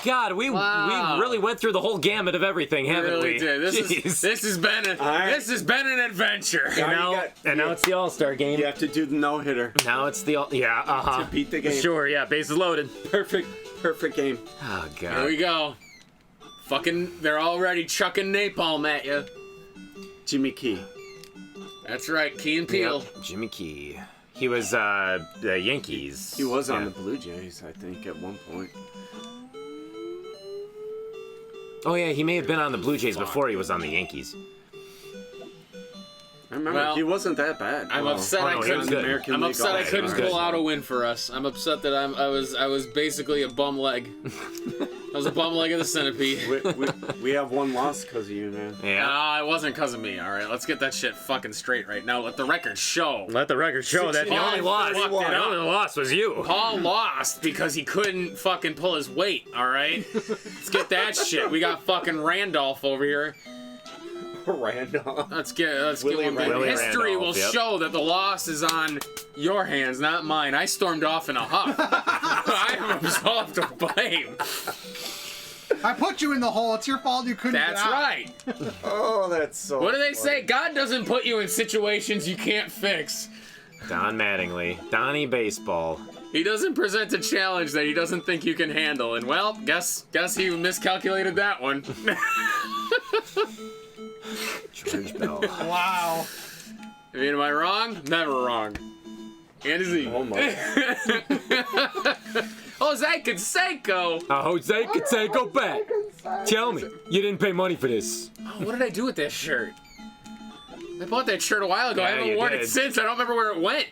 God, we really went through the whole gamut of everything, haven't we? Really did. This has been an adventure. And now it's the All-Star game. You have to do the no-hitter. Now it's the To beat the game. Sure, yeah, bases loaded. Perfect game. Oh God. Here we go. Fucking, they're already chucking napalm at you. Jimmy Key. That's right, Key and Peele. Yep, Jimmy Key. He was the Yankees. He was on the Blue Jays, I think, at one point. Oh yeah, he may have been on the Blue Jays before he was on the Yankees. I remember he wasn't that bad. I'm upset I couldn't. I'm upset I couldn't pull out a win for us. I'm upset that I was basically a bum leg. I was a bum leg of the centipede. We have one loss because of you, man. Yeah. No, it wasn't because of me. All right, let's get that shit fucking straight right now. Let the record show. Let the record show that the only loss was you. Paul lost because he couldn't fucking pull his weight. All right, let's get that shit. We got fucking Randolph over here. Randolph. Let's get one good. History will show that the loss is on your hands, not mine. I stormed off in a huff. I am absolved to blame. I put you in the hole. It's your fault you couldn't get out. That's right. Oh, that's so What do they say? God doesn't put you in situations you can't fix. Don Mattingly. Donnie Baseball. He doesn't present a challenge that he doesn't think you can handle. And, well, guess he miscalculated that one. George Bell. Wow. I mean, am I wrong? Never wrong. And is he? Oh, my. Jose Canseco. Jose Canseco back. Tell me, you didn't pay money for this. Oh, what did I do with that shirt? I bought that shirt a while ago. I haven't worn it since. I don't remember where it went.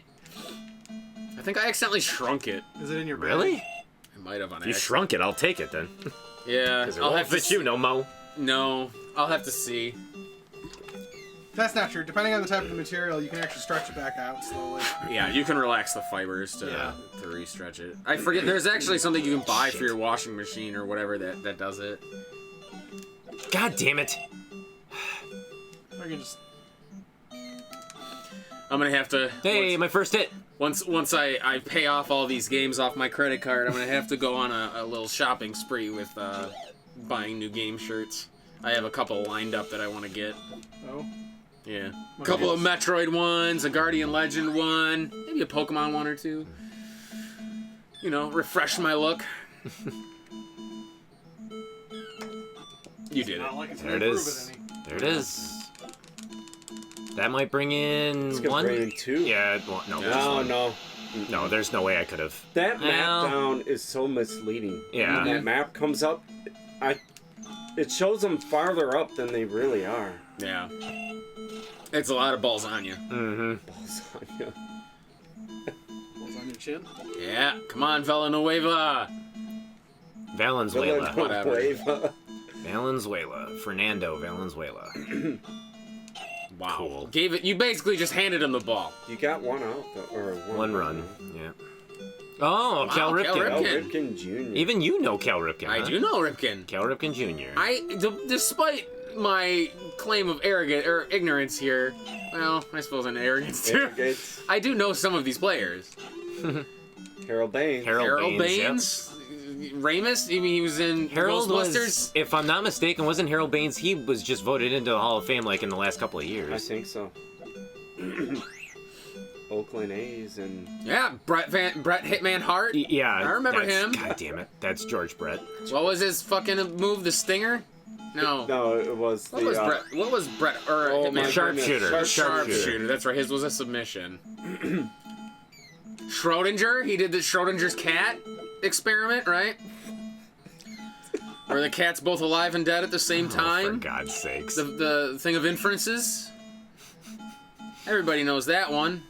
I think I accidentally shrunk it. Is it in your bag? Really? I might have on You accident. shrunk it, I'll take it then. Yeah. I'll have to fit you, no mo. No, I'll have to see. That's not true. Depending on the type of material, you can actually stretch it back out slowly. Yeah, you can relax the fibers to re-stretch it. I forget, there's actually something you can buy for your washing machine or whatever that does it. God damn it. I can just... I'm gonna have to... Hey, my first hit. Once I pay off all these games off my credit card, I'm gonna have to go on a little shopping spree with buying new game shirts. I have a couple lined up that I want to get. Oh? Yeah. A couple of Metroid ones, a Guardian Legend one, maybe a Pokemon one or two. You know, refresh my look. You did it. There it is. There it is. That might bring in one. Bring in two. Yeah, no. No, there's no way I could have. That map down is so misleading. Yeah. When that map comes up, it shows them farther up than they really are. Yeah. It's a lot of balls on you. Mm-hmm. Balls on you. Balls on your chin? Yeah. Come on, Villanueva. Valenzuela. Whatever. Valenzuela. Fernando Valenzuela. Wow. Cool. You basically just handed him the ball. You got one out, or one run. Yeah. Oh, Cal Ripken. Cal Ripken Jr. Even you know Cal Ripken. I do know Ripken. Cal Ripken Jr. Despite my claim of ignorance here, well, I suppose an arrogance too. I do know some of these players. Harold Baines. Harold Baines. Yep. Ramus. I mean, he was in Ghostbusters. If I'm not mistaken, wasn't Harold Baines? He was just voted into the Hall of Fame like in the last couple of years. I think so. Oakland A's and Brett Hitman Hart. Yeah, I remember him. God damn it, that's George Brett. What was his fucking move? The Stinger? No, it was. What was Brett? Or Hitman? Sharpshooter. Sharpshooter. That's right. His was a submission. Schrodinger. He did the Schrodinger's cat experiment, right? Where the cat's both alive and dead at the same time. For God's sakes. The thing of inferences. Everybody knows that one.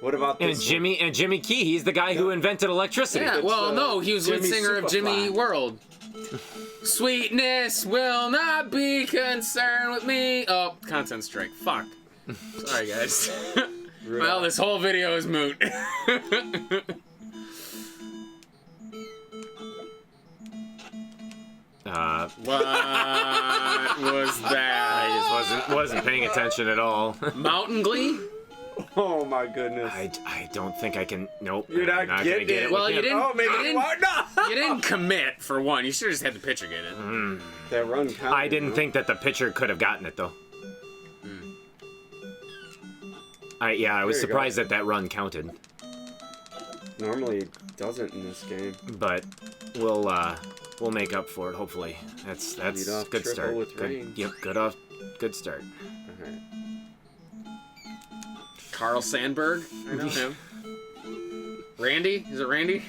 What about this Jimmy Key? He's the guy who invented electricity. Yeah, well, no, he was lead singer of Jimmy World. Sweetness will not be concerned with me. Oh, content strike. Fuck. Sorry, guys. Well, this whole video is moot. What was that? I just wasn't paying attention at all. Mountain Glee? Oh my goodness. I don't think I can. Nope. You're not gonna getting get it. with Well, you him. didn't. Oh, maybe you you didn't, are. No. you didn't commit for one. You should have just had the pitcher get it. That run counted. I didn't think that the pitcher could have gotten it though. I was There you go. surprised that run counted, Normally it doesn't in this game. but we'll make up for it hopefully. That's Lead off good triple start. with Good, rain. yep, good start. Alright. Carl Sandburg. I know him. Randy? Is it Randy?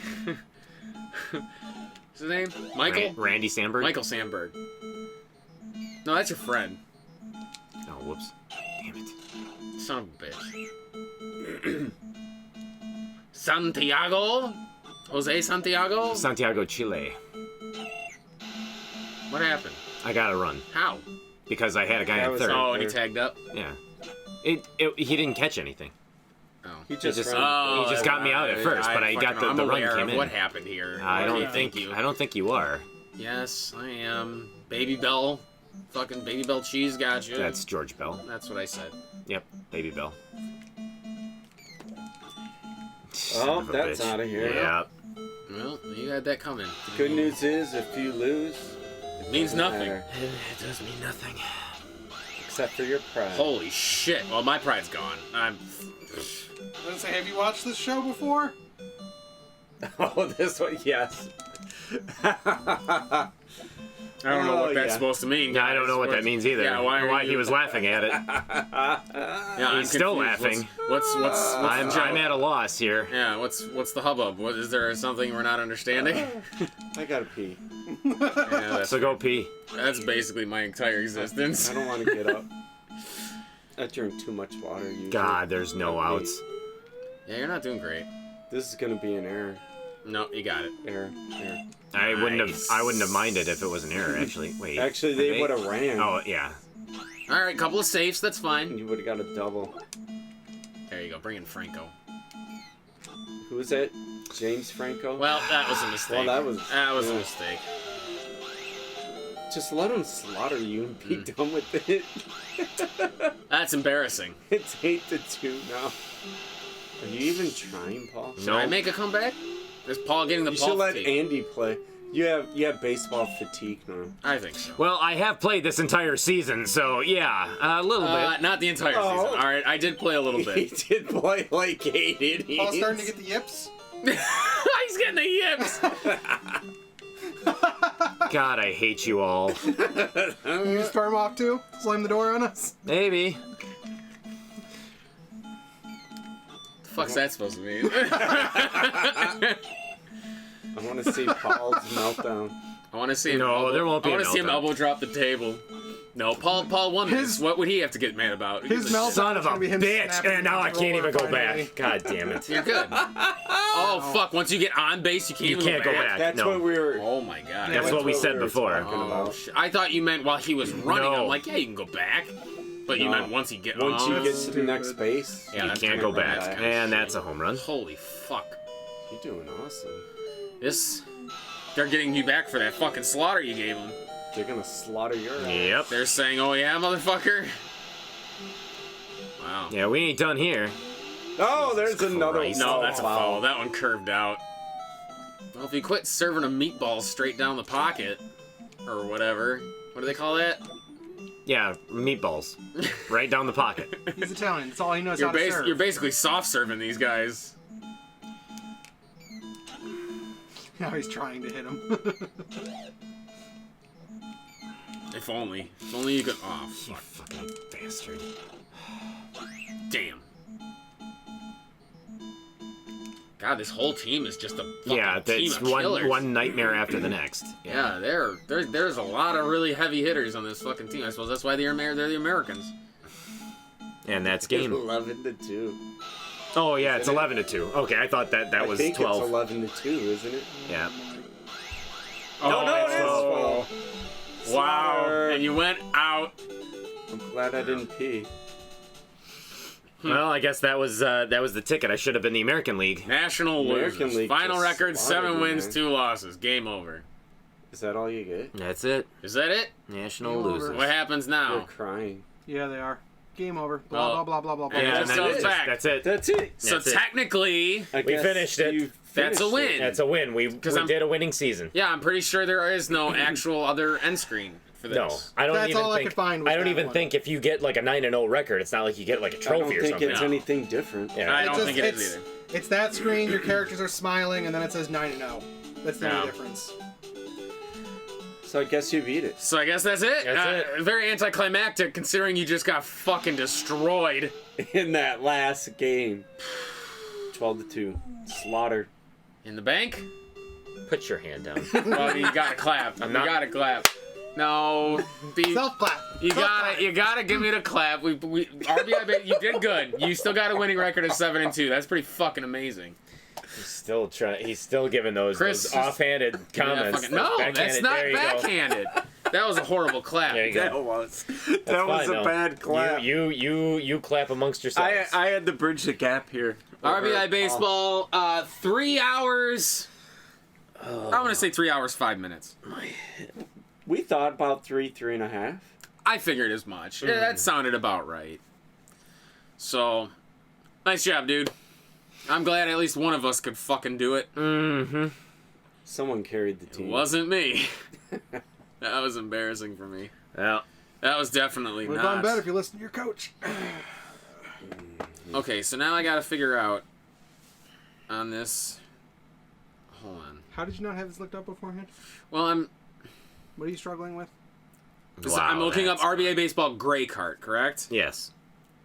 What's his name? Michael? Randy Sandberg. Michael Sandberg. No, that's your friend. Oh, whoops. Damn it. Son of a bitch. Santiago? Jose Santiago? Santiago, Chile. What happened? I got to run How? because I had a guy That at was third. Oh, and he tagged up? Yeah. He didn't catch anything. Oh. He just, just- ran. he just got me out at first, but I got I'm the run aware came of in. what happened here. I What do don't you think you. I don't think you are. Yes, I am. Baby Bell. Fucking Baby Bell cheese got you. That's George Bell. That's what I said. Yep, Baby Bell. Oh, Son of a that's bitch. outta here. Yeah. Well, you had that coming. Good news is, if you lose, It means nothing. matter, It does mean nothing. except for your pride. Holy shit. Well, my pride's gone. I'm... I was gonna say, have you watched this show before? Oh, this one, yes. I don't know Oh, what that's yeah. supposed to mean. Yeah, I don't know what that means either. Yeah, why he was laughing at it. Yeah, I'm He's still confused. laughing. What's the I'm joke? at a loss here. Yeah, what's the hubbub? What is there something we're not understanding? I gotta pee. Yeah, that's, So go pee. that's basically my entire existence. I don't want to get up. I drink too much water usually. God, there's no outs. Yeah, you're not doing great. This is gonna be an error. No, you got it. Error. I wouldn't Nice. have minded if it was an error. Actually, wait. Actually, they Are would have ran. Oh yeah. All right, couple of safes. That's fine. You would have got a double. There you go. Bring in Franco. Who is that? James Franco? Well, that was a mistake. Well, that was a yeah. mistake. Just let him slaughter you and be done with it. That's embarrassing. It's 8-2 now. Are you even trying, Paul? Should I make a comeback? Is Paul getting the You Paul should let fatigue? Andy play. You have baseball fatigue now. I think so. Well, I have played this entire season, so yeah, a little bit. Not the entire Oh. season. All right, I did play a little He bit. did play like 8 innings. Paul's starting to get the yips. He's getting the yips. God, I hate you all. You storm off too? Slam the door on us? Maybe. The fuck's that supposed to mean? I want to see Paul's meltdown. I want to see him. No, there won't be I a want to see him meltdown. elbow drop the table. No, Paul won this. What would he have to get mad about? His meltdown Son of is a gonna be him bitch! snapping And now I the can't even go controller finally. back. God damn it. You're good. Oh fuck! Once you get on base, you can't You even can't go back. That's No. what we were. Oh my god. That's what we said were before. talking Oh, about. I thought you meant while he was running. No. I'm like, yeah, you can go back. But you No. meant once he get Once you on. get to the next base, Yeah, You that's can't kinda go right. back. That's kinda And shitty. that's a home run. Holy fuck! you're doing awesome. They're getting you back for that fucking slaughter you gave them. They're gonna slaughter your ass. Yep. They're saying, "Oh yeah, motherfucker." Wow. Yeah, we ain't done here. Oh, there's Jesus another Christ. No, that's a foul. foul. That one curved out. Well, if you quit serving a meatball straight down the pocket, or whatever, what do they call that? Yeah, meatballs. Right down the pocket. He's Italian. That's all he knows how to serve. You're basically soft serving these guys. Now he's trying to hit him. If only you could. Oh You fuck! fucking bastard. Damn. God, this whole team is just a fucking Yeah, team that's of killers. one nightmare after the next. Yeah, there's a lot of really heavy hitters on this fucking team. I suppose that's why they're the Americans. And that's game. 11-2. Oh yeah, it's Isn't it? 11-2. Okay, I thought that was I think 12. it's 11-2, isn't it? Yeah. Oh, no, it's it is 12. 12. Wow, Slaughter. and you went out. I'm glad I didn't pee. Well, I guess that was the ticket. I should have been the American League. National American losers. League Final just record: 7 slaughtered you, wins, man. 2 losses. Game over. Is that all you get? That's it. Is that it? National Game over. losers. What happens You're now? crying. Yeah, they are. game over. Blah, Oh. blah, blah, blah, blah, blah. And Yeah, it just and goes back. That's it. That's it. So That's it. technically, I We guess finished it. you That's a finished win. it. That's a win. We I'm- did a winning season. yeah, I'm pretty sure there is no actual other end screen for this. No, I don't That's even all I think. could find was I don't that even one. think if you get like a 9-0 record, it's not like you get like a I trophy don't or think something. it's No. anything different. Yeah. I don't It's think just- it is either. It's that screen, your characters are smiling, and then it says 9-0. That's the Yeah. only difference. So I guess you beat it. So I guess that's it. That's it. Very anticlimactic considering you just got fucking destroyed. In that last game. 12-2. Slaughter. In the bank? Put your hand down. Well, you gotta clap. You not- gotta clap. No, Self-clap. you gotta give me the clap. We R.B.I. You did good. You still got a winning record of 7-2. That's pretty fucking amazing. He's still giving those Chris- offhanded Yeah, comments. fucking- no, Backhanded. that's not There you go. backhanded. That was a horrible clap. There you go. was. That's That was fine, a though. bad clap. You clap amongst yourselves. I had to bridge the gap here. R.B.I. baseball. 3 hours. I want to say 3 hours 5 minutes. We thought about 3.5. I figured as much. Yeah, that sounded about right. So, nice job, dude. I'm glad at least one of us could fucking do it. Mm-hmm. Someone carried the It team. wasn't me. That was embarrassing for me. Well, That was definitely Would have gone not. better if you listened to your coach. Okay, so now I gotta figure out on this. Hold on. How did you not have this looked up beforehand? Well, What are you struggling with? I'm looking up that's- RBA baseball gray cart, correct? Yes.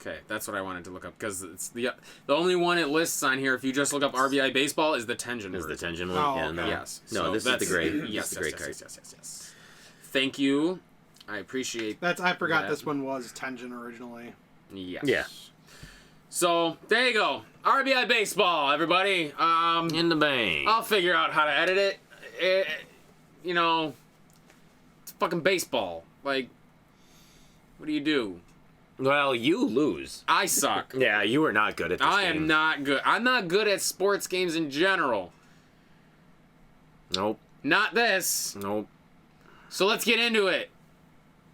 Okay, that's what I wanted to look up because it's the only one it lists on here. If you just look up RBI baseball, is the Tengen Is the version. Tengen one? Oh, Yeah. okay. No. Yes. No, So this is the that's- gray. Yes, This is the gray yes, card. yes. Thank you. I appreciate. I forgot that. this one was Tengen originally. Yes. Yeah. So there you go. RBI baseball, everybody. In the bank. I'll figure out how to edit it. You know, it's fucking baseball. Like, what do you do? Well, you lose. I suck. Yeah, you were not good at this I game. am not good. I'm not good at sports games in general. Nope. Not this. Nope. So let's get into it.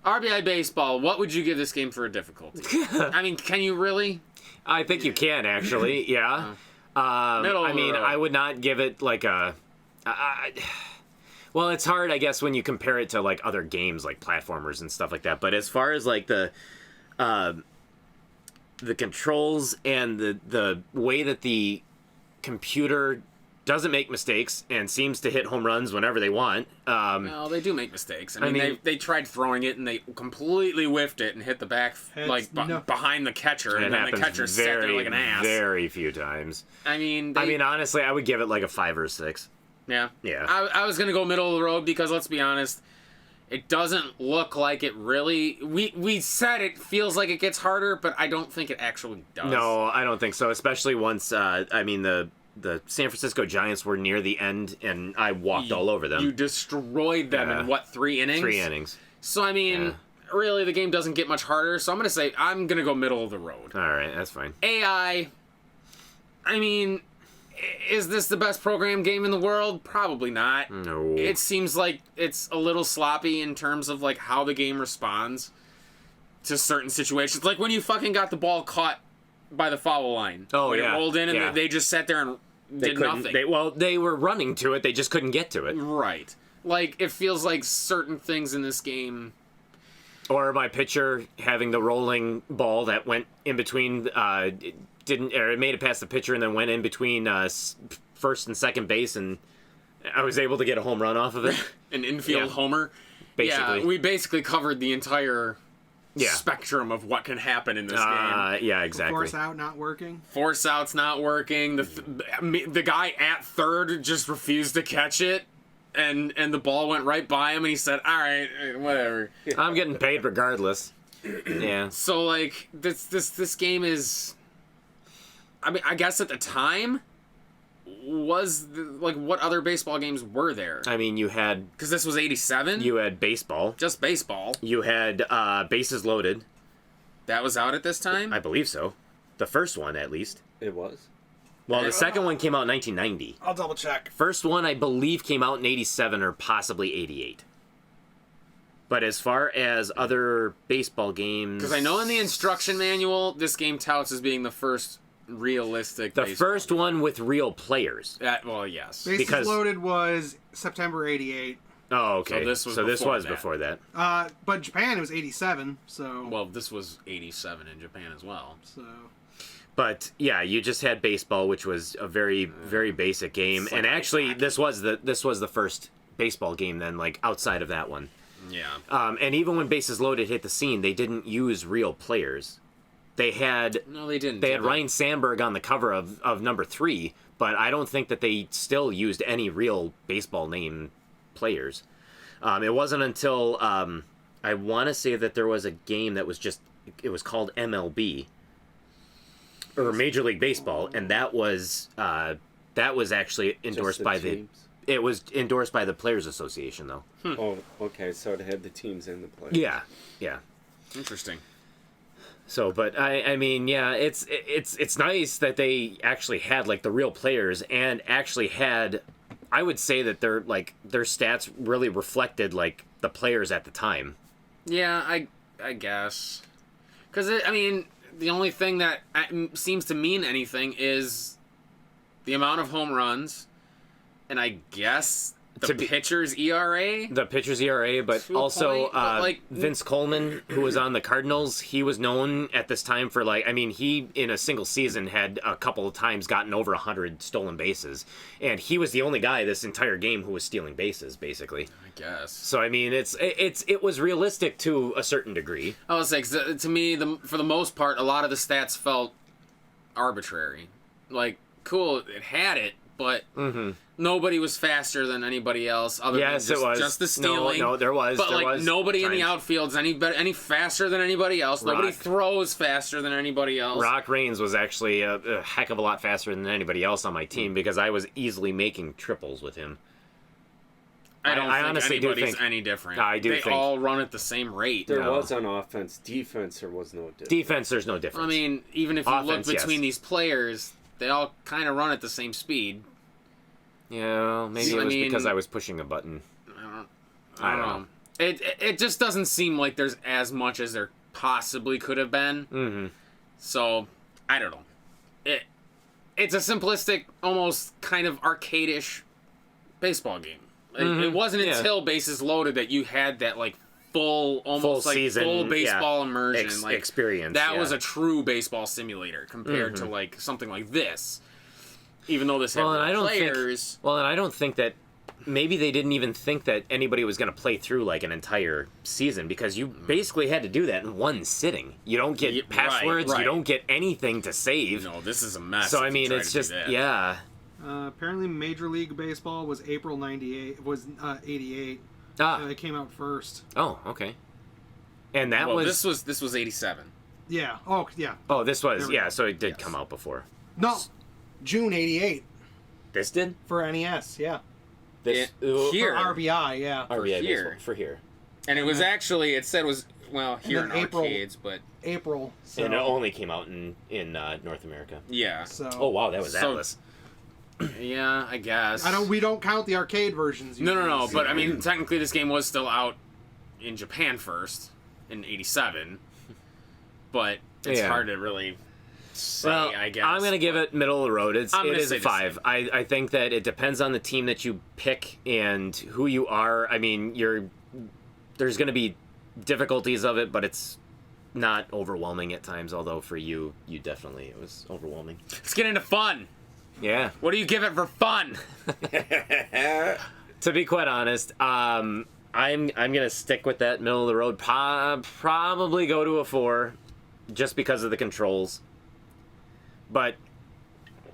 RBI baseball. What would you give this game for a difficulty? I mean, can you really? I think you can actually. Yeah. Middle of I the mean, road. I would not give it like a. Well, it's hard, I guess, when you compare it to like other games like platformers and stuff like that. But as far as like the controls and the way that the computer doesn't make mistakes and seems to hit home runs whenever they want. Well, they do make mistakes. I mean, mean- they tried throwing it and they completely whiffed it and hit the back behind the catcher, And and it then the happens catcher sat there very, like an ass. very few times. I mean, Honestly, I would give it like a 5 or a 6. yeah. Yeah. I was gonna go middle of the road because let's be honest, it doesn't look like it really. We said it feels like it gets harder, but I don't think it actually does. No, I don't think so. Especially once, the San Francisco Giants were near the end, and I walked all over them. You destroyed them Yeah. in what, 3 innings? 3 innings. So I mean, Yeah. really, the game doesn't get much harder. So I'm gonna go middle of the road. All right, that's fine. AI. I mean, is this the best program game in the world? Probably not. No. It seems like it's a little sloppy in terms of like how the game responds to certain situations. Like when you fucking got the ball caught by the foul line. Oh, when yeah. it rolled in and Yeah. they just sat there and They did couldn't. nothing. They were running to it. They just couldn't get to it. Right. Like it feels like certain things in this game. Or my pitcher having the rolling ball that went in between. It made it past the pitcher and then went in between first and second base, and I was able to get a home run off of it. An infield Yeah. homer. Basically. Yeah, we basically covered the entire Yeah. spectrum of what can happen in this game. Yeah, exactly. Force out not working. Force out's not working. The guy at third just refused to catch it, and the ball went right by him, and he said, "All right, whatever." I'm getting paid regardless. Yeah. So like this game is, I mean, I guess at the time was like what other baseball games were there? I mean, you had Because this was '87. baseball. Just baseball. You had bases loaded. That was out at this time. I believe so. The first one, at least. It was. Well, the second one came out in 1990. I'll double check. First one, I believe, came out in 87 or possibly 88. But as far as other baseball games, Because I know in the instruction manual, this game touts as being the first realistic. the baseball first one with real players. well, yes. Bases Because- Loaded was September '88. Oh, okay. So this was before that. But Japan, it was '87. So. Well, this was 87 in Japan as well. So. But yeah, you just had baseball, which was a very, very basic game. It's And like actually, hockey. this was the first baseball game then, like outside of that one. Yeah. And even when Bases Loaded hit the scene, they didn't use real players. They had No, they didn't. They had did Ryan Sandberg on the cover of number 3, but I don't think that they still used any real baseball name players. It wasn't until I want to say that there was a game that was called MLB or Major League Baseball, and that was actually endorsed by teams? it was endorsed by the Players Association though. Oh, okay. So it had the teams and the players. Yeah. Interesting. So, but I mean, yeah, it's nice that they actually had like the real players and actually had. I would say that their stats really reflected like the players at the time. Yeah, I guess. Because, I mean, the only thing that seems to mean anything is the amount of home runs, and I guess the pitcher's ERA. The pitcher's ERA, but To a also point, but, like- Vince Coleman, who was on the Cardinals, he was known at this time for he in a single season had a couple of times gotten over 100 stolen bases, and he was the only guy this entire game who was stealing bases, basically. I guess. So I mean, it was realistic to a certain degree. I was like, to me, for the most part, a lot of the stats felt arbitrary. Like, cool, it had it, but nobody was faster than anybody else. Other Yes, than it was. just the stealing. No, there was. But there like was nobody in the times. outfield's any faster than anybody else. Nobody Rock. throws faster than anybody else. Rock Reigns was actually a heck of a lot faster than anybody else on my team because I was easily making triples with him. I don't I think honestly do anybody's think- any different. I do they think- all run at the same rate. There No. was on offense. Defense, there was no difference. Defense, there's no difference. I mean, even if you Offense, look between yes. these players, they all kind of run at the same speed. yeah, maybe I it was mean- because I was pushing a button. I don't know. It just doesn't seem like there's as much as there possibly could have been. Mm-hmm. So I don't know. It's a simplistic, almost kind of arcade-ish baseball game. It wasn't Yeah. until Bases Loaded that you had that like full, almost Full like season, full baseball yeah, immersion, like experience. that yeah. was a true baseball simulator compared to like something like this. Even though this had Well, and I don't players. Well, and I don't think that maybe they didn't even think that anybody was going to play through like an entire season because you basically had to do that in one sitting. You don't get Yeah, passwords. right. You don't get anything to save. No, this is a mess. So if I you mean, try it's to do just that. yeah. Apparently, Major League Baseball was April '98. Was '88. Ah. It came out first. Oh, okay. And that Well, was this was 87. Yeah. Oh, yeah. oh, this was There we yeah. go. So it did Yes. come out before. No, June '88 This did for NES. Yeah. this Here. For R.B.I. Yeah. RBI here. baseball, for here, And it was actually, it said was, well, here in then April. arcades, but April. So, and it only came out in North America. yeah. so Oh wow, that was So- Atlas. Yeah, I guess. we don't count the arcade versions. No, usually. but I mean, technically this game was still out in Japan first, in 87. But it's Yeah. hard to really say, Well, I guess. I'm gonna give it middle of the road. It I'm gonna is say a the 5. same. I think that it depends on the team that you pick and who you are. I mean, there's gonna be difficulties of it, but it's not overwhelming at times. Although for you definitely it was overwhelming. Let's get into fun. Yeah. What do you give it for fun? To be quite honest, I'm gonna stick with that middle of the road. Probably go to a 4, just because of the controls. But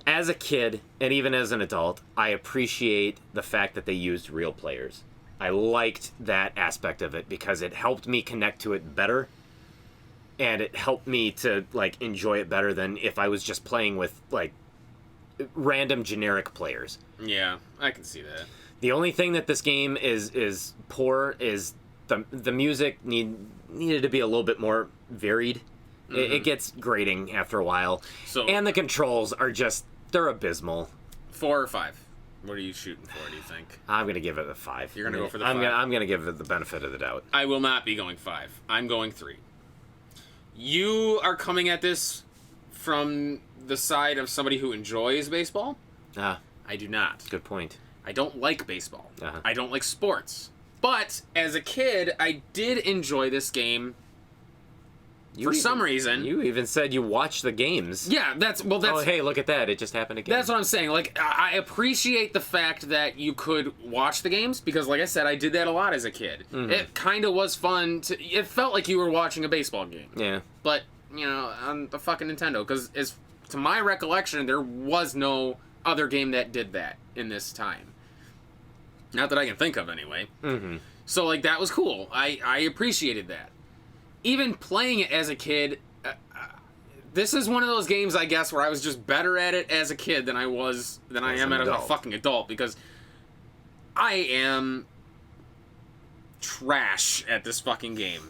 as a kid and even as an adult, I appreciate the fact that they used real players. I liked that aspect of it because it helped me connect to it better, and it helped me to like enjoy it better than if I was just playing with like random generic players. Yeah, I can see that. The only thing that this game is poor is the music needed to be a little bit more varied. It gets grating after a while. So- and the controls are they're abysmal. 4 or 5? What are you shooting for, do you think? I'm gonna give it a 5. You're gonna go for the I'm 5? I'm gonna give it the benefit of the doubt. I will not be going 5. I'm going 3. You are coming at this from the side of somebody who enjoys baseball. Ah, I do not. good point. I don't like baseball. Uh-huh. I don't like sports. But as a kid, I did enjoy this game for some reason. You even said you watched the games. Yeah, that's Oh, hey, look at that. It just happened again. that's what I'm saying. Like, I appreciate the fact that you could watch the games because, like I said, I did that a lot as a kid. Mm-hmm. It kind of was fun. It felt like you were watching a baseball game. Yeah. But, you know, on the fucking Nintendo, because to my recollection, there was no other game that did that in this time. Not that I can think of, anyway. Mm-hmm. So, like, that was cool. I appreciated that. Even playing it as a kid, this is one of those games, I guess, where I was just better at it as a kid than I am as a fucking adult, because I am trash at this fucking game.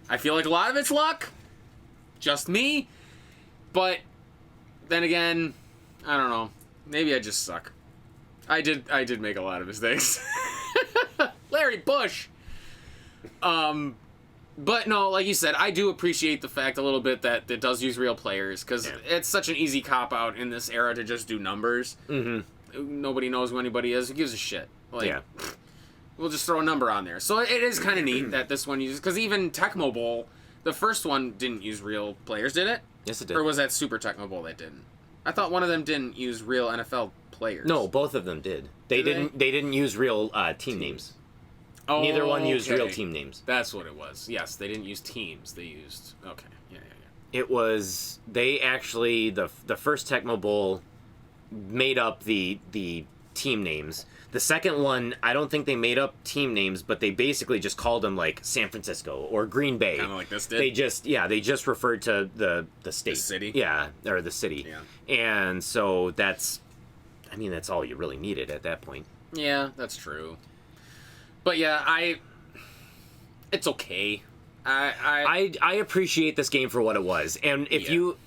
I feel like a lot of it's luck, just me, but then again, I don't know. Maybe I just suck. I did make a lot of mistakes. Larry Bush. But no, like you said, I do appreciate the fact a little bit that it does use real players, because it's such an easy cop-out in this era to just do numbers. Mm-hmm. Nobody knows who anybody is. Who gives a shit? Like, we'll just throw a number on there. So it is kind of neat that this one uses, because even Tecmo Bowl, the first one didn't use real players, did it? Yes, it did. Or was that Super Tecmo Bowl that didn't? I thought one of them didn't use real NFL players. No, both of them did. They didn't use real team names. Oh, Neither one used real okay. team names. That's what it was. Yes, they didn't use teams. They used... Okay. Yeah. It was... They actually... The first Tecmo Bowl made up the team names. The second one, I don't think they made up team names, but they basically just called them, like, San Francisco or Green Bay. Kind of like this did? They just referred to the state. The city? Yeah, or the city. Yeah. And so that's... I mean, that's all you really needed at that point. Yeah, that's true. But yeah, it's okay. I appreciate this game for what it was, and if you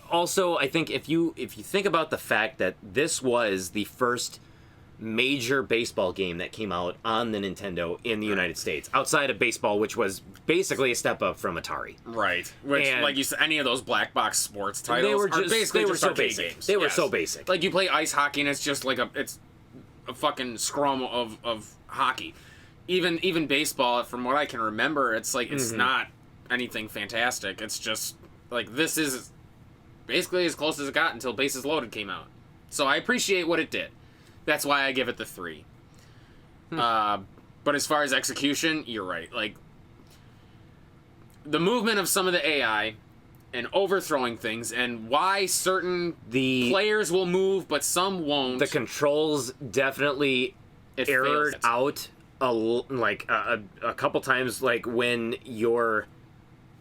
also, I think if you think about the fact that this was the first major baseball game that came out on the Nintendo in the United States, outside of baseball, which was basically a step up from Atari. Right. Which, And like you said, any of those black box sports titles They were are basically just so arcade basic. games. They were Yes. so basic. Like you play ice hockey and it's just like it's a fucking scrum of hockey. Even baseball, from what I can remember, it's like it's not anything fantastic. It's just like this is basically as close as it got until Bases Loaded came out. So I appreciate what it did. That's why I give it the 3. But as far as execution, you're right. Like the movement of some of the AI and overthrowing things, and why certain players will move but some won't. The controls definitely errored out a couple times, like when your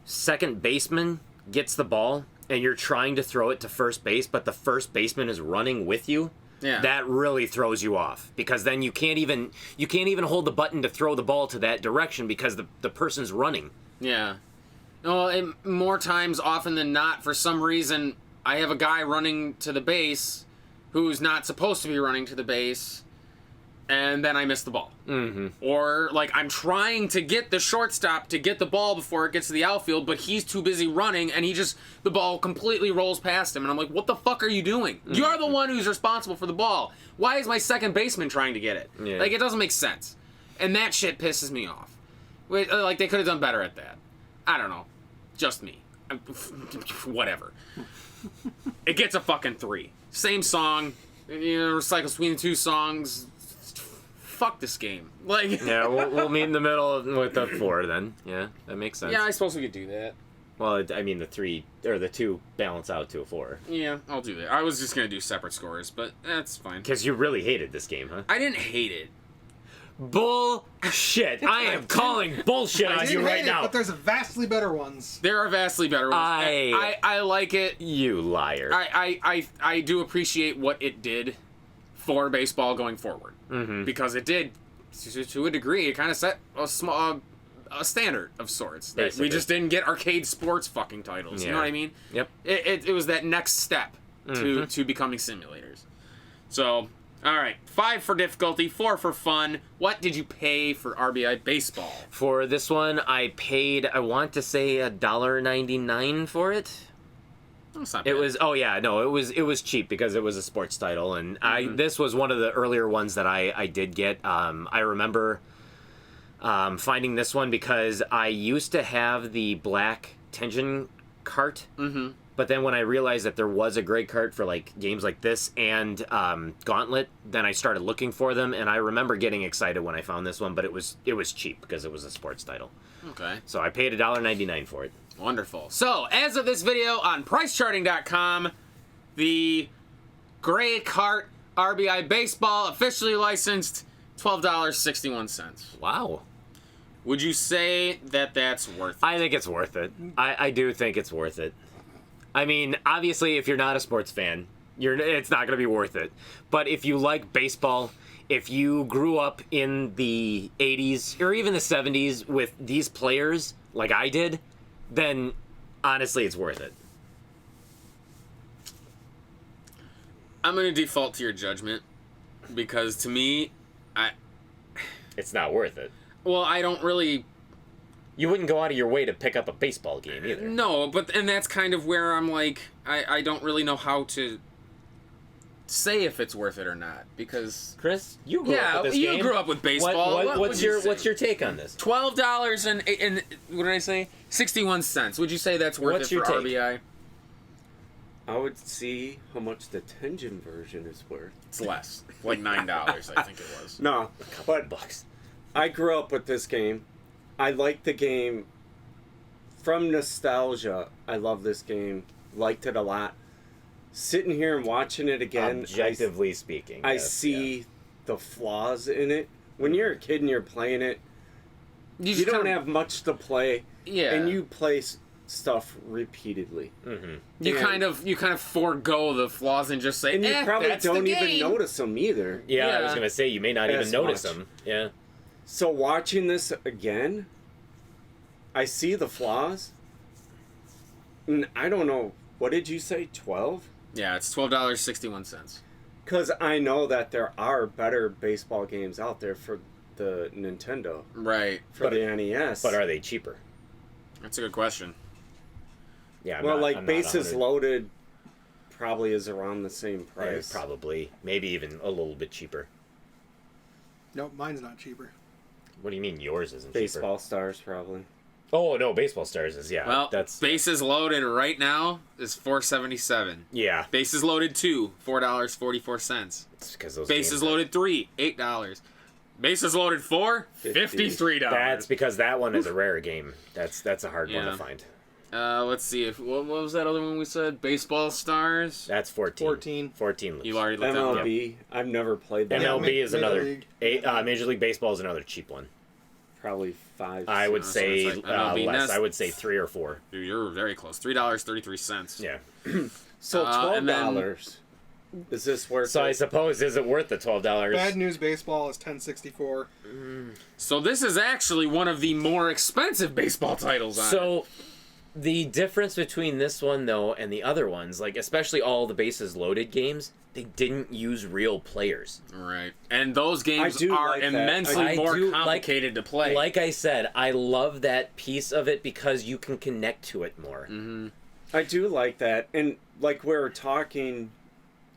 second baseman gets the ball and you're trying to throw it to first base, but the first baseman is running with you. Yeah. That really throws you off, because then you can't even hold the button to throw the ball to that direction because the person's running. Yeah. Well, more times often than not, for some reason, I have a guy running to the base who's not supposed to be running to the base, and then I miss the ball. Mm-hmm. Or, like, I'm trying to get the shortstop to get the ball before it gets to the outfield, but he's too busy running, and the ball completely rolls past him, and I'm like, what the fuck are you doing? Mm-hmm. You're the one who's responsible for the ball. Why is my second baseman trying to get it? Yeah. Like, it doesn't make sense. And that shit pisses me off. Like, they could have done better at that. I don't know. Just me. Whatever. It gets a fucking 3. Same song. Recycle between the two songs. Fuck this game. Like. Yeah, we'll meet in the middle with the 4 then. Yeah, that makes sense. Yeah, I suppose we could do that. Well, I mean, the 2 balance out to a 4. Yeah, I'll do that. I was just gonna do separate scores, but that's fine. Because you really hated this game, huh? I didn't hate it. Bullshit! I am calling bullshit on you right now. But there's vastly better ones. There are vastly better ones. I like it. You liar. I do appreciate what it did for baseball going forward. Mm-hmm. Because it did, to a degree, it kind of set a standard of sorts. That we just didn't get arcade sports fucking titles. You know what I mean? Yep. It was that next step to becoming simulators. So, All right, 5 for difficulty, 4 for fun. What did you pay for R.B.I. Baseball? For this one, I paid, I want to say $1.99 for it. That's not It bad. was it was cheap because it was a sports title, and this was one of the earlier ones that I did get. I remember finding this one because I used to have the black Tengen cart. Mm-hmm. But then when I realized that there was a gray cart for like games like this and Gauntlet, then I started looking for them, and I remember getting excited when I found this one. But it was cheap because it was a sports title. Okay. So I paid $1.99 for it. Wonderful. So, as of this video on pricecharting.com, the gray cart R.B.I. Baseball officially licensed $12.61. Wow. Would you say that that's worth it? I think it's worth it. I do think it's worth it. I mean, obviously, if you're not a sports fan, it's not going to be worth it. But if you like baseball, if you grew up in the 80s or even the 70s with these players like I did, then honestly, it's worth it. I'm going to default to your judgment because to me, It's not worth it. well, I don't really... You wouldn't go out of your way to pick up a baseball game either. No, and that's kind of where I'm like, I don't really know how to say if it's worth it or not because Chris, you grew up with this you game. grew up with baseball. What what's your take on this? $12 and what did I say? 61 cents. Would you say that's worth What's it your for take? RBI? I would see how much the Tengen version is worth. It's less, like $9, I think it was. No, but Bucks. I grew up with this game. I like the game from nostalgia. I love this game. Liked it a lot. Sitting here and watching it again, Objectively speaking, I yes, see the flaws in it. When you're a kid and you're playing it, you don't have much to play, yeah, and you play stuff repeatedly. Mm-hmm. you and- kind of forego the flaws and just say, And you probably that's the don't even game." notice them either. Yeah, I Yeah. was gonna say you may not even As notice much. them. Yeah. So watching this again, I see the flaws. And I don't know, what did you say, 12? Yeah, it's $12.61. Because I know that there are better baseball games out there for the Nintendo, Right. for the NES. But are they cheaper? That's a good question. Yeah. well, I'm like not Bases 100. Loaded probably is around the same Yeah, price. probably, maybe even a little bit cheaper. Nope, mine's not cheaper. What do you mean yours isn't Baseball Stars probably. cheaper? Oh no, Baseball Stars is Well, that's Bases Loaded right now is $4.77. yeah. Bases Loaded 2, $4.44. It's because those Bases games are- Loaded 3, $8. Bases Loaded 4, $53. That's because that one is a rare game. That's a hard one Yeah. to find. Let's see if what was that other one we said? Baseball Stars. That's 14. 14. 14 loops. You already looked that one up. MLB, I've never played that. MLB is Major another. League. Major League Baseball is another cheap one. Probably 5. I would So say it's like MLB less. Nest. I would say 3 or 4. Dude, you're very close. $3.33. Yeah. So and then- $12. Is this worth So I it? suppose is it worth the $12? Bad News Baseball is $10.64. So this is actually one of the more expensive baseball titles on it. So the difference between this one though and the other ones, like especially all the Bases Loaded games, they didn't use real players. Right. And those games I do are like that. immensely I more do like- complicated to play. Like I said, I love that piece of it because you can connect to it more. Mm-hmm. I do like that. And like we were talking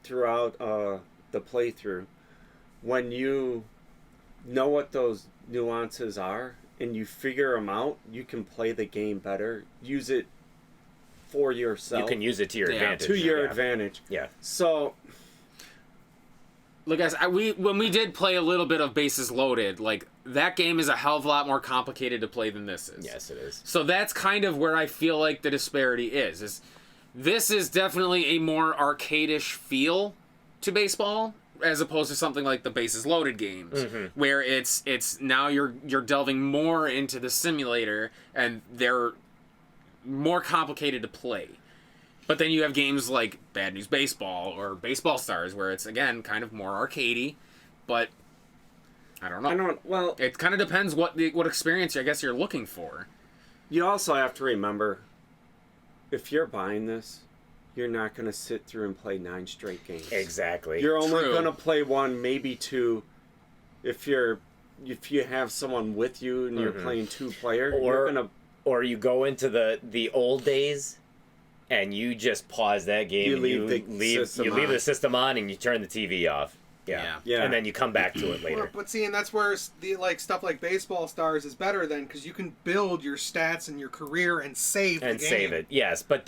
throughout the playthrough, when you know what those nuances are and you figure them out, you can play the game better. Use it for yourself. You can use it to your Yeah. advantage. to your yeah. advantage. Yeah. So Look, guys, when we did play a little bit of Bases Loaded, like that game is a hell of a lot more complicated to play than this is. Yes, it is. So that's kind of where I feel like the disparity is this is definitely a more arcade-ish feel to baseball as opposed to something like the Bases Loaded games where it's now you're delving more into the simulator and they're more complicated to play. But then you have games like Bad News Baseball or Baseball Stars where it's again kind of more arcadey, but I don't know. well, It kind of depends what experience I guess you're looking for. you also have to remember, if you're buying this, you're not going to sit through and play 9 straight games. Exactly. You're only True. going to play 1, maybe 2, if you have someone with you and you're playing 2-player. Or you go into the old days, and you just pause that game. You and leave the system on, and you turn the TV off. Yeah. And then you come back to it later. But see, and that's where stuff like Baseball Stars is better then, because you can build your stats and your career and save the game. Save it. Yes, but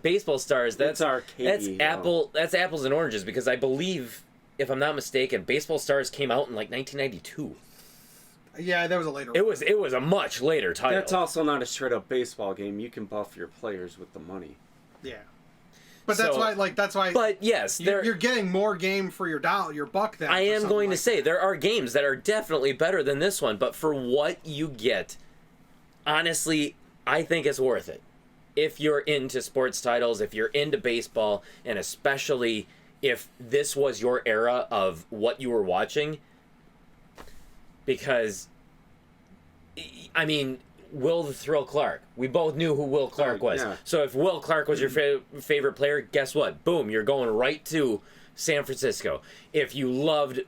Baseball Stars, that's arcade. That's apples and oranges, because I believe, if I'm not mistaken, Baseball Stars came out in like 1992. Yeah, that was a later It one. was a much later title. That's also not a straight up baseball game. You can buff your players with the money. Yeah. But that's why But yes, you're getting more game for your buck then. I am going to say there are games that are definitely better than this one, but for what you get, honestly, I think it's worth it. If you're into sports titles, if you're into baseball, and especially if this was your era of what you were watching, because, I mean, Will the Thrill Clark. We both knew who Will Clark was. Yeah. So if Will Clark was your favorite player, guess what? Boom, you're going right to San Francisco. If you loved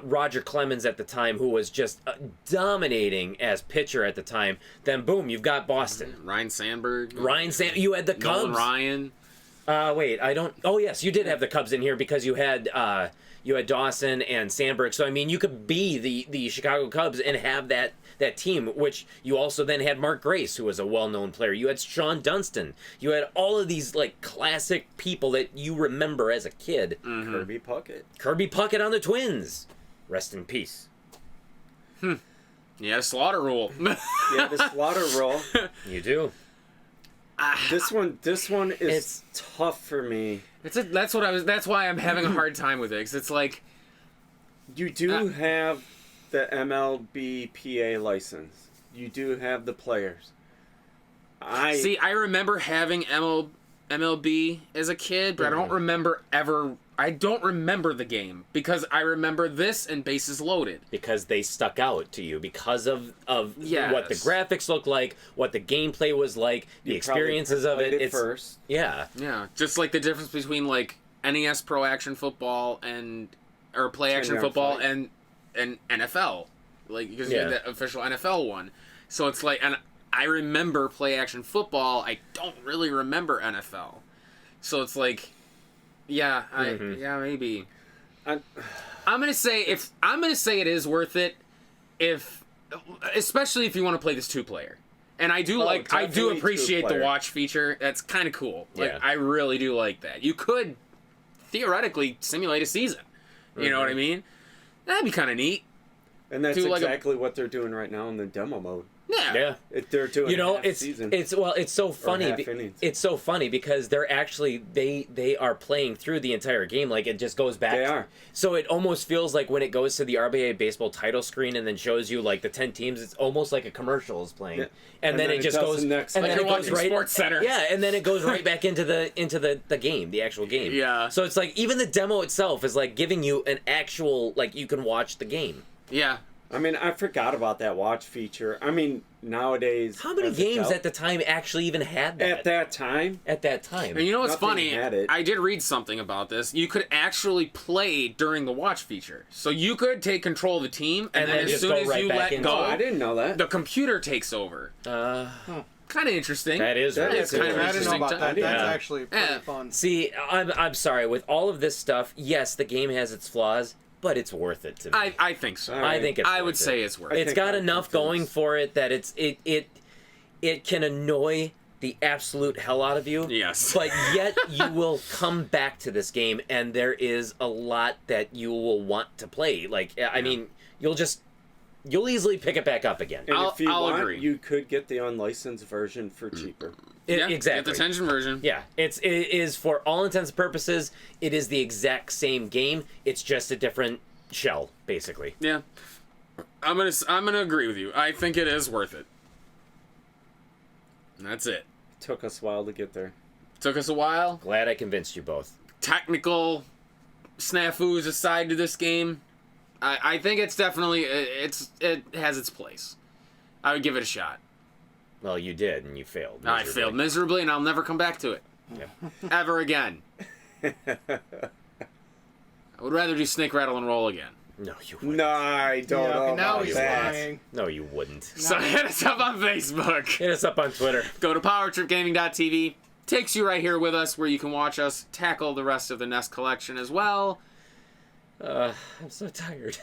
Roger Clemens at the time, who was just dominating as pitcher at the time, then boom, you've got Boston. Ryan Sandberg. You had the Cubs. Nolan Ryan. Wait, I don't. Oh yes, you did have the Cubs in here because you had Dawson and Sandberg. So I mean, you could be the Chicago Cubs and have that team, which you also then had Mark Grace, who was a well-known player. You had Sean Dunston. You had all of these like classic people that you remember as a kid. Kirby Puckett on the Twins. Rest in peace. Yeah, Slaughter Rule. Yeah, the Slaughter Rule. You do. This one is tough for me. That's why I'm having a hard time with it, because it's like, You do have the MLBPA license. You do have the players. I remember having MLB as a kid, but I don't remember I don't remember the game, because I remember this and Bases Loaded. Because they stuck out to you because of Yes. what the graphics looked like, what the gameplay was like, the You experiences probably of it. played It's first. yeah. Yeah, just like the difference between like NES Pro Action Football or Play Action Tengen Football Fight. and NFL, like because you Yeah. had the official NFL one. So it's like, and I remember Play Action Football. I don't really remember NFL. So it's like, yeah, maybe. I'm gonna say it is worth it, especially if you want to play this 2-player. And I do definitely appreciate the 2-player. watch feature. That's kind of cool. Like, Yeah. I really do like that. You could theoretically simulate a season. You know what I mean? That'd be kind of neat. And that's Do like exactly what they're doing right now in the demo mode. Yeah. They're doing half it's season. it's so funny. half innings. It's so funny because they're actually they are playing through the entire game, like it just goes back. They are. So it almost feels like when it goes to the R.B.I. baseball title screen and then shows you like the 10 teams, it's almost like a commercial is playing, Yeah. and then it just does goes the next and one. then Like it you're goes watching right. Sports Center. Yeah, and then it goes right back into the game, the actual game. Yeah. So it's like even the demo itself is like giving you an actual like you can watch the game. Yeah. I mean, I forgot about that watch feature. I mean, nowadays... How many as a games adult- at the time actually even had that? At that time? At that time. And you know what's Nothing funny? had it. I did read something about this. You could actually play during the watch feature. So you could take control of the team, and then as just soon go as right you back let into Oh, I go, didn't know that. the computer takes over. Kind of interesting. That is That really is cool. kind of I didn't know interesting about to- that. That's Yeah. actually pretty Yeah. fun. See, I'm sorry. With all of this stuff, yes, the game has its flaws, but it's worth it to me. I think so. I think it's I worth would it. say it's worth I it. It's think got I enough think going it's- for it that it can annoy the absolute hell out of you. Yes. But yet you will come back to this game, and there is a lot that you will want to play. Like, I mean, you'll easily pick it back up again. And if you I'll want, agree. you could get the unlicensed version for cheaper. Yeah, Exactly. Get the Tengen version. Yeah, it is for all intents and purposes. It is the exact same game. It's just a different shell, basically. Yeah. I'm gonna agree with you. I think it is worth it. And that's it. Took us a while to get there. Took us a while. Glad I convinced you both. Technical snafus aside to this game, I think it's definitely it has its place. I would give it a shot. Well, you did, and you failed. I miserably. failed miserably, and I'll never come back to it. Yep. ever again. I would rather do snake, rattle, and roll again. No, you wouldn't. No, I don't know now about he's that. lying. No, you wouldn't. So hit us up on Facebook. Hit us up on Twitter. Go to powertripgaming.tv. Takes you right here with us where you can watch us tackle the rest of the NES collection as well. I'm so tired.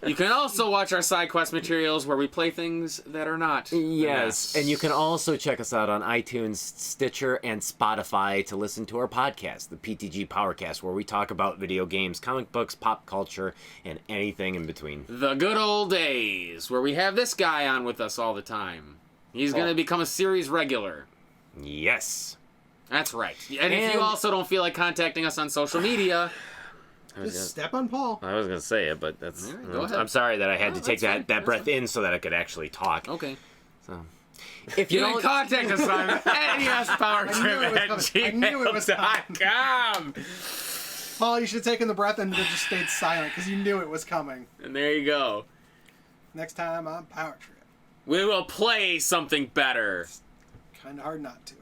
You can also watch our side quest materials where we play things that are not. Yes, NES. and you can also check us out on iTunes, Stitcher, and Spotify to listen to our podcast, the PTG Powercast, where we talk about video games, comic books, pop culture, and anything in between. The good old days where we have this guy on with us all the time. He's going to become a series regular. Yes. That's right. And if you also don't feel like contacting us on social media, Just step on Paul. I was going to say it, but that's... All right, go ahead. I'm sorry that I had to take that's fine. that breath in so that I could actually talk. okay. So, if You you can don't... contact us on nespowertrip@gmail.com. Paul, you should have taken the breath and just stayed silent because you knew it was coming. And there you go. Next time on Power Trip. We will play something better. Kind of hard not to.